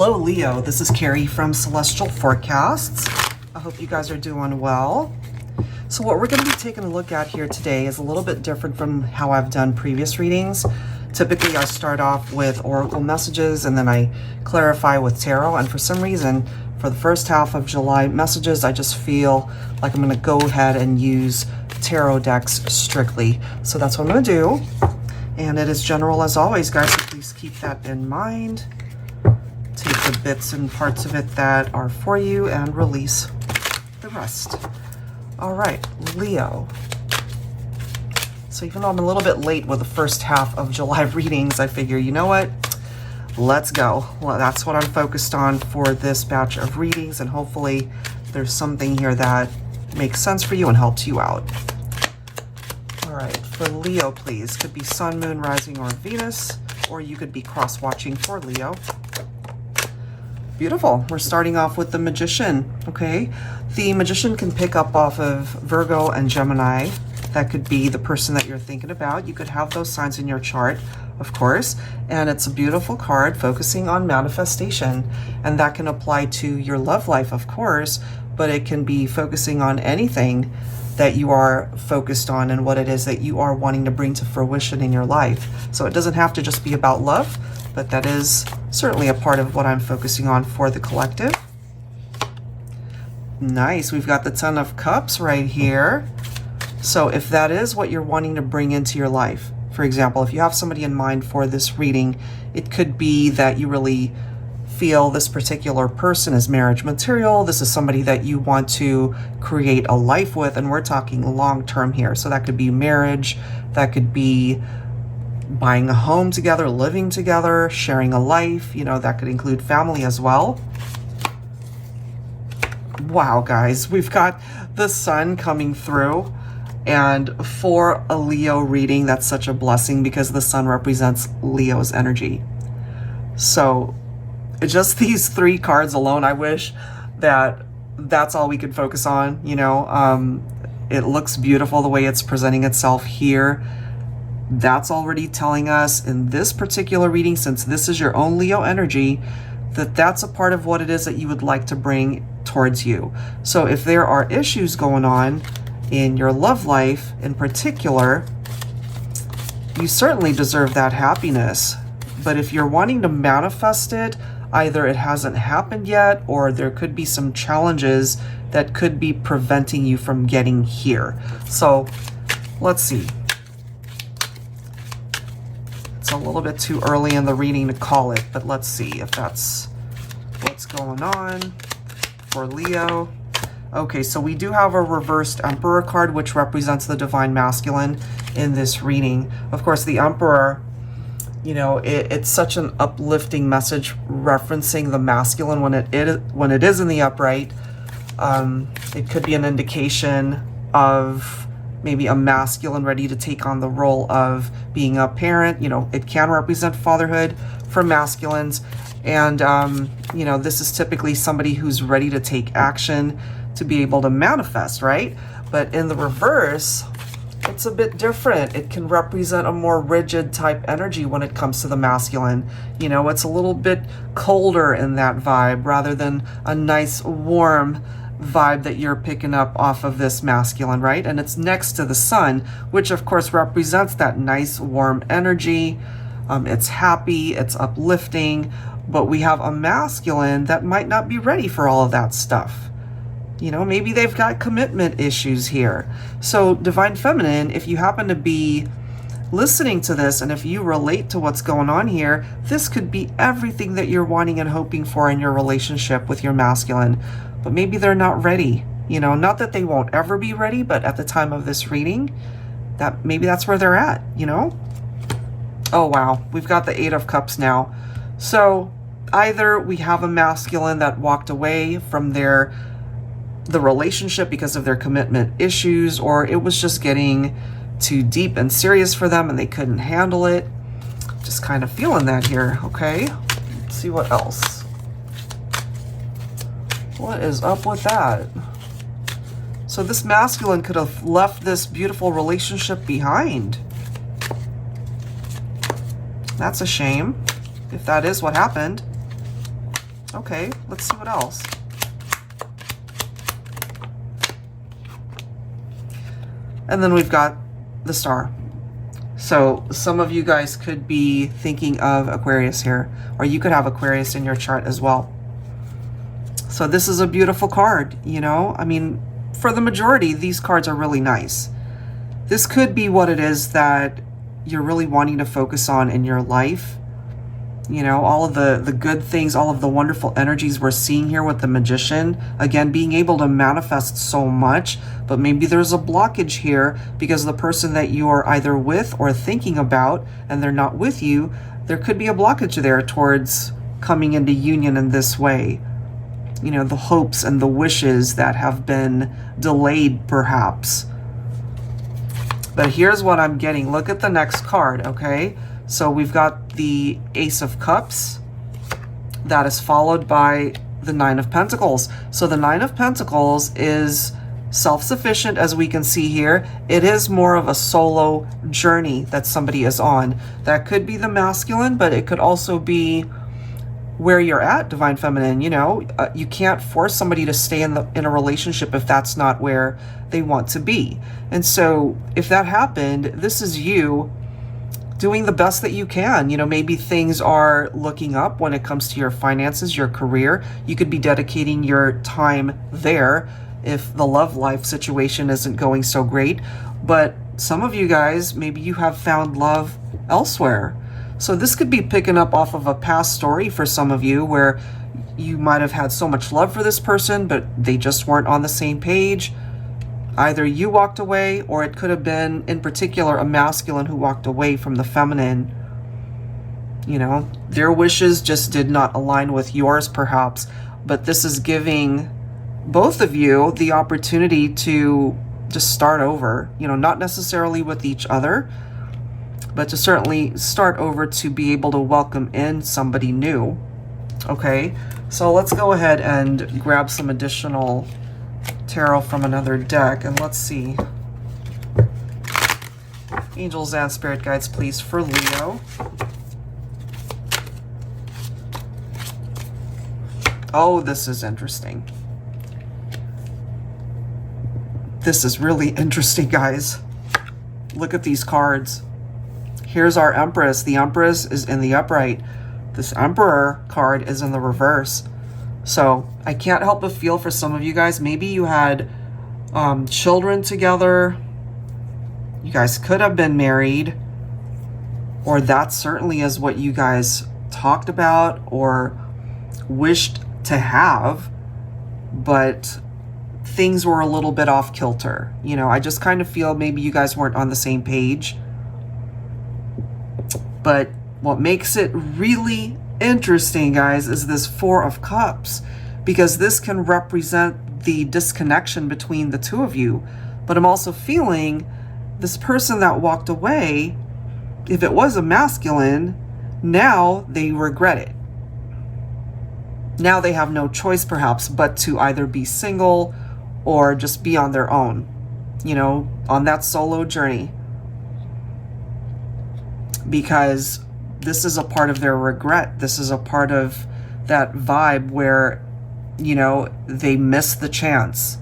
Hello Leo, this is Carrie from Celestial Forecasts. I hope you guys are doing well. So what we're going to be taking a look at here today is a little bit different from how I've done previous readings. Typically I start off with oracle messages and then I clarify with tarot, and for some reason for the first half of July messages I just feel like I'm going to go ahead and use tarot decks strictly. So that's what I'm going to do, and it is general as always, guys, so please keep that in mind. Take the bits and parts of it that are for you and release the rest. All right, Leo. So even though I'm a little bit late with the first half of July readings, I figure, you know what? Let's go. Well, that's what I'm focused on for this batch of readings, and hopefully there's something here that makes sense for you and helps you out. All right, for Leo, please. Could be Sun, Moon, Rising, or Venus, or you could be cross-watching for Leo. Beautiful. We're starting off with the Magician, okay? The Magician can pick up off of Virgo and Gemini. That could be the person that you're thinking about. You could have those signs in your chart, of course, and it's a beautiful card focusing on manifestation, and that can apply to your love life, of course, but it can be focusing on anything that you are focused on and what it is that you are wanting to bring to fruition in your life. So it doesn't have to just be about love, but that is certainly a part of what I'm focusing on for the collective. Nice. We've got the Ten of Cups right here. So if that is what you're wanting to bring into your life, for example, if you have somebody in mind for this reading, it could be that you really feel this particular person is marriage material. This is somebody that you want to create a life with, and we're talking long term here. So that could be marriage, that could be buying a home together, living together, sharing a life, you know, that could include family as well. Wow, guys, we've got the Sun coming through, and for a Leo reading, that's such a blessing because the Sun represents Leo's energy. So just these three cards alone, I wish that that's all we could focus on, you know. It looks beautiful the way it's presenting itself here. That's already telling us in this particular reading, since this is your own Leo energy, that that's a part of what it is that you would like to bring towards you. So if there are issues going on in your love life in particular, you certainly deserve that happiness. But if you're wanting to manifest it, either it hasn't happened yet, or there could be some challenges that could be preventing you from getting here. So let's see. It's a little bit too early in the reading to call it, but let's see if that's what's going on for Leo. Okay, so we do have a reversed Emperor card, which represents the Divine Masculine in this reading. Of course, the Emperor, you know, it's such an uplifting message referencing the masculine when it is in the upright. It could be an indication of maybe a masculine ready to take on the role of being a parent. You know, it can represent fatherhood for masculines. And, you know, this is typically somebody who's ready to take action to be able to manifest, right? But in the reverse, it's a bit different. It can represent a more rigid type energy when it comes to the masculine. You know, it's a little bit colder in that vibe rather than a nice warm vibe that you're picking up off of this masculine, right? And it's next to the Sun, which of course represents that nice warm energy. It's happy, it's uplifting, but we have a masculine that might not be ready for all of that stuff. You know, maybe they've got commitment issues here. So Divine Feminine, if you happen to be listening to this and if you relate to what's going on here, this could be everything that you're wanting and hoping for in your relationship with your masculine. But maybe they're not ready. You know, not that they won't ever be ready, but at the time of this reading, that maybe that's where they're at, you know? Oh, wow. We've got the Eight of Cups now. So either we have a masculine that walked away from the relationship because of their commitment issues, or it was just getting too deep and serious for them and they couldn't handle it. Just kind of feeling that here, okay? Let's see what else. What is up with that? So this masculine could have left this beautiful relationship behind. That's a shame, if that is what happened. Okay, let's see what else. And then we've got the star. So some of you guys could be thinking of Aquarius here, or you could have Aquarius in your chart as well. So this is a beautiful card, you know? I mean, for the majority, these cards are really nice. This could be what it is that you're really wanting to focus on in your life. You know, all of the good things, all of the wonderful energies we're seeing here with the Magician. Again, being able to manifest so much, but maybe there's a blockage here because the person that you are either with or thinking about, and they're not with you, there could be a blockage there towards coming into union in this way. You know, the hopes and the wishes that have been delayed perhaps. But here's what I'm getting. Look at the next card, okay? So we've got the Ace of Cups. That is followed by the Nine of Pentacles. So the Nine of Pentacles is self-sufficient, as we can see here. It is more of a solo journey that somebody is on. That could be the masculine, but it could also be where you're at, Divine Feminine. You know, you can't force somebody to stay in a relationship if that's not where they want to be. And so if that happened, this is you doing the best that you can. You know, maybe things are looking up when it comes to your finances, your career. You could be dedicating your time there if the love life situation isn't going so great. But some of you guys, maybe you have found love elsewhere. So this could be picking up off of a past story for some of you where you might have had so much love for this person, but they just weren't on the same page. Either you walked away, or it could have been, in particular, a masculine who walked away from the feminine. You know, their wishes just did not align with yours, perhaps. But this is giving both of you the opportunity to just start over. You know, not necessarily with each other, but to certainly start over to be able to welcome in somebody new. Okay, so let's go ahead and grab some additional tarot from another deck, and let's see. Angels and spirit guides, please, for Leo. Oh, this is interesting. This is really interesting, guys. Look at these cards. Here's our Empress. The Empress is in the upright. This Emperor card is in the reverse. So I can't help but feel for some of you guys. Maybe you had children together. You guys could have been married. Or that certainly is what you guys talked about or wished to have. But things were a little bit off kilter. You know, I just kind of feel maybe you guys weren't on the same page. But what makes it really interesting, guys, is this Four of Cups, because this can represent the disconnection between the two of you. But I'm also feeling this person that walked away, if it was a masculine, now they regret it. Now they have no choice perhaps but to either be single or just be on their own, you know, on that solo journey. Because this is a part of their regret. This is a part of that vibe where, you know, they missed the chance.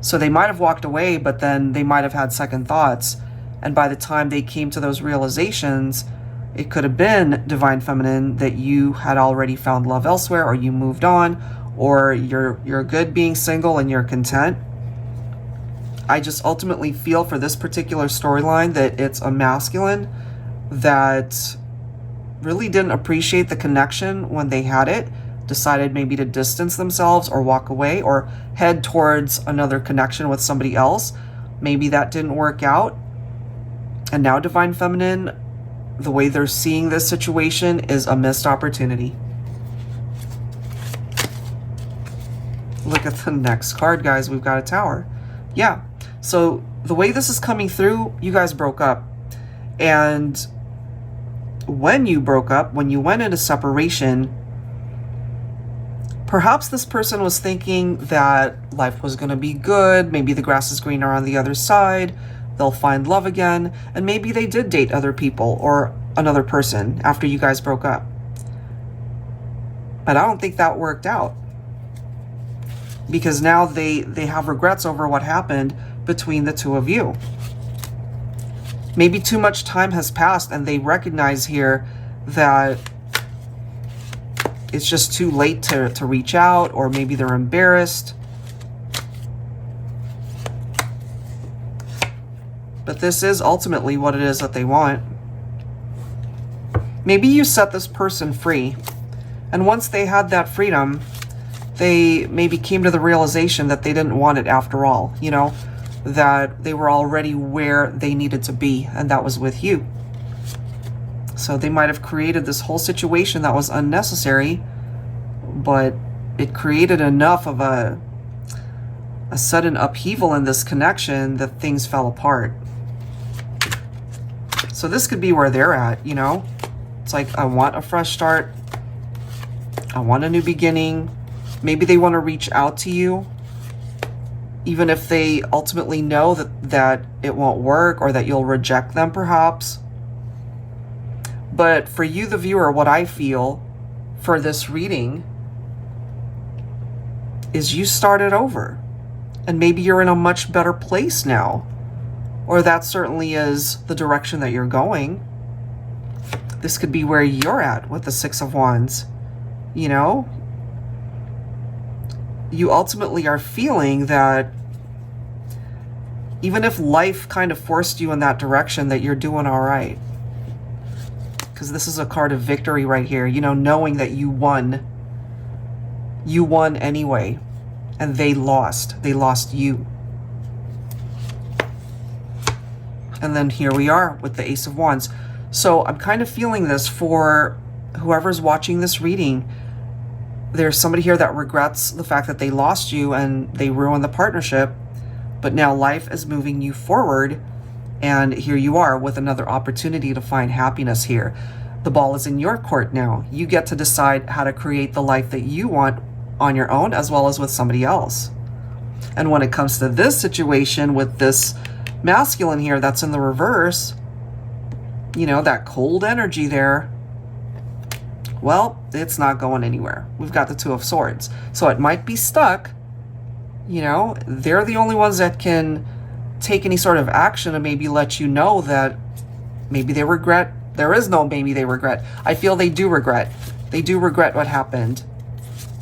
So they might have walked away, but then they might have had second thoughts. And by the time they came to those realizations, it could have been, Divine Feminine, that you had already found love elsewhere, or you moved on, or you're good being single and you're content. I just ultimately feel for this particular storyline that it's a masculine that really didn't appreciate the connection when they had it, decided maybe to distance themselves or walk away or head towards another connection with somebody else. Maybe that didn't work out. And now Divine Feminine, the way they're seeing this situation is a missed opportunity. Look at the next card, guys. We've got a Tower. Yeah. So the way this is coming through, you guys broke up. And when you broke up, when you went into separation, perhaps this person was thinking that life was going to be good. Maybe the grass is greener on the other side. They'll find love again. And maybe they did date other people or another person after you guys broke up. But I don't think that worked out. Because now they have regrets over what happened between the two of you. Maybe too much time has passed and they recognize here that it's just too late to reach out, or maybe they're embarrassed. But this is ultimately what it is that they want. Maybe you set this person free, and once they had that freedom, they maybe came to the realization that they didn't want it after all, you know, that they were already where they needed to be, and that was with you. So they might have created this whole situation that was unnecessary, but it created enough of a sudden upheaval in this connection that things fell apart. So this could be where they're at, you know? It's like, I want a fresh start. I want a new beginning. Maybe they want to reach out to you, even if they ultimately know that it won't work, or that you'll reject them perhaps. But for you, the viewer, what I feel for this reading is you started over. And maybe you're in a much better place now. Or that certainly is the direction that you're going. This could be where you're at with the Six of Wands. You know? You ultimately are feeling that even if life kind of forced you in that direction, that you're doing all right. Because this is a card of victory right here. You know, knowing that you won. You won anyway. And they lost. They lost you. And then here we are with the Ace of Wands. So I'm kind of feeling this for whoever's watching this reading. There's somebody here that regrets the fact that they lost you and they ruined the partnership. But now life is moving you forward. And here you are with another opportunity to find happiness here. The ball is in your court now. You get to decide how to create the life that you want on your own, as well as with somebody else. And when it comes to this situation with this masculine here that's in the reverse, you know, that cold energy there, well, it's not going anywhere. We've got the Two of Swords. So it might be stuck. You know, they're the only ones that can take any sort of action and maybe let you know that maybe they regret. There is no maybe they regret. I feel they do regret. They do regret what happened.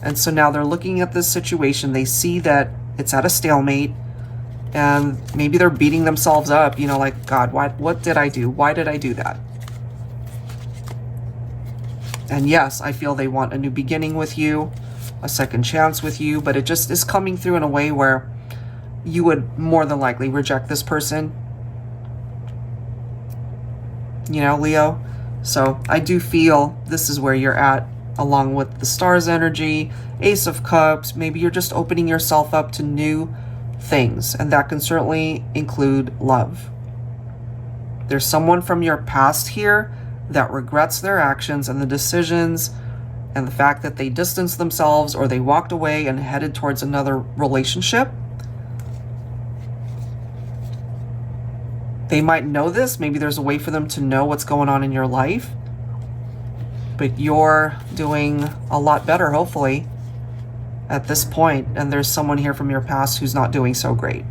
And so now they're looking at this situation. They see that it's at a stalemate. And maybe they're beating themselves up, you know, like, God, what did I do? Why did I do that? And yes, I feel they want a new beginning with you, a second chance with you, but it just is coming through in a way where you would more than likely reject this person. You know, Leo? So I do feel this is where you're at, along with the Star's energy, Ace of Cups. Maybe you're just opening yourself up to new things, and that can certainly include love. There's someone from your past here that regrets their actions and the decisions and the fact that they distanced themselves or they walked away and headed towards another relationship. They might know this. Maybe there's a way for them to know what's going on in your life, but you're doing a lot better, hopefully, at this point, and there's someone here from your past who's not doing so great.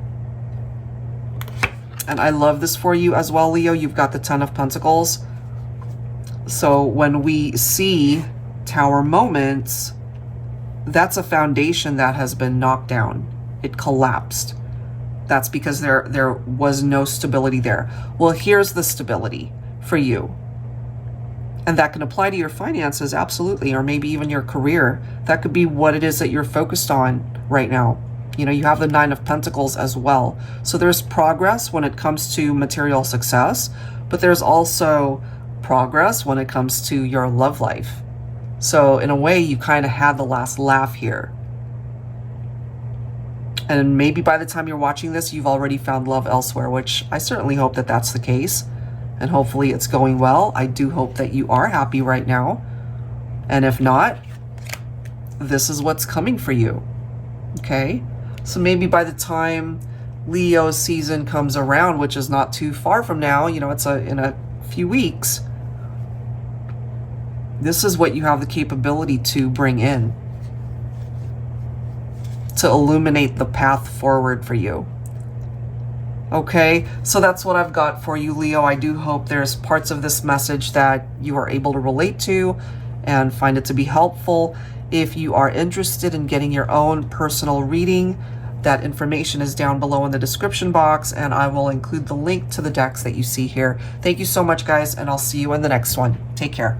And I love this for you as well, Leo. You've got the Ten of Pentacles. So when we see Tower moments, that's a foundation that has been knocked down. It collapsed. That's because there was no stability there. Well, here's the stability for you. And that can apply to your finances, absolutely, or maybe even your career. That could be what it is that you're focused on right now. You know, you have the Nine of Pentacles as well. So there's progress when it comes to material success, but there's also progress when it comes to your love life. So in a way, you kind of had the last laugh here. And maybe by the time you're watching this, you've already found love elsewhere, which I certainly hope that that's the case. And hopefully it's going well. I do hope that you are happy right now. And if not, this is what's coming for you. Okay? So maybe by the time Leo's season comes around, which is not too far from now, you know, it's in a few weeks, This is what you have the capability to bring in, to illuminate the path forward for you. Okay, so that's what I've got for you, Leo. I do hope there's parts of this message that you are able to relate to and find it to be helpful. If you are interested in getting your own personal reading, that information is down below in the description box, and I will include the link to the decks that you see here. Thank you so much, guys, and I'll see you in the next one. Take care.